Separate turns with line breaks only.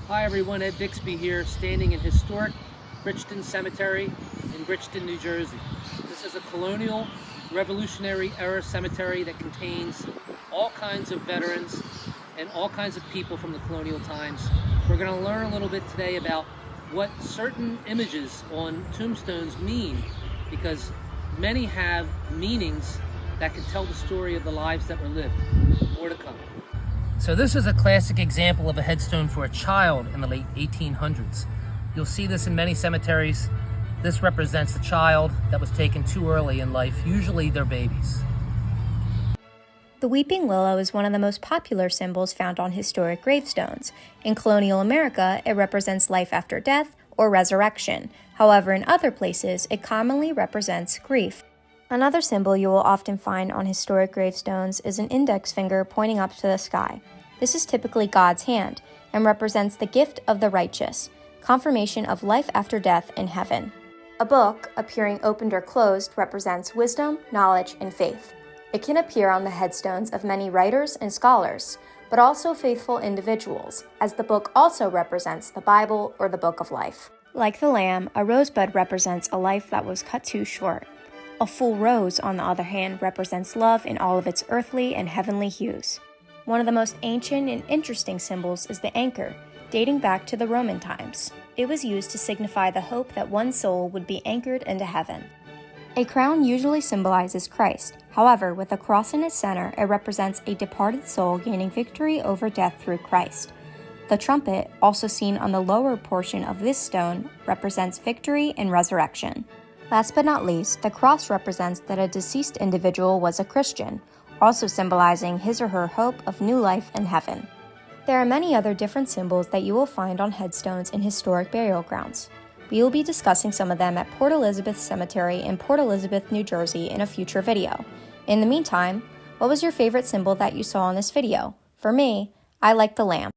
Hi everyone, Ed Bixby here, standing in historic Bridgeton Cemetery in Bridgeton, New Jersey. This is a colonial, revolutionary era cemetery that contains all kinds of veterans and all kinds of people from the colonial times. We're going to learn a little bit today about what certain images on tombstones mean, because many have meanings that can tell the story of the lives that were lived. More to come. So this is a classic example of a headstone for a child in the late 1800s. You'll see this in many cemeteries. This represents a child that was taken too early in life, usually their babies.
The weeping willow is one of the most popular symbols found on historic gravestones. In colonial America, it represents life after death or resurrection. However, in other places, it commonly represents grief. Another symbol you will often find on historic gravestones is an index finger pointing up to the sky. This is typically God's hand and represents the gift of the righteous, confirmation of life after death in heaven. A book, appearing opened or closed, represents wisdom, knowledge, and faith. It can appear on the headstones of many writers and scholars, but also faithful individuals, as the book also represents the Bible or the Book of Life. Like the lamb, a rosebud represents a life that was cut too short. A full rose, on the other hand, represents love in all of its earthly and heavenly hues. One of the most ancient and interesting symbols is the anchor, dating back to the Roman times. It was used to signify the hope that one's soul would be anchored into heaven. A crown usually symbolizes Christ. However, with a cross in its center, it represents a departed soul gaining victory over death through Christ. The trumpet, also seen on the lower portion of this stone, represents victory and resurrection. Last but not least, the cross represents that a deceased individual was a Christian, also symbolizing his or her hope of new life in heaven. There are many other different symbols that you will find on headstones in historic burial grounds. We will be discussing some of them at Port Elizabeth Cemetery in Port Elizabeth, New Jersey in a future video. In the meantime, what was your favorite symbol that you saw in this video? For me, I like the lamb.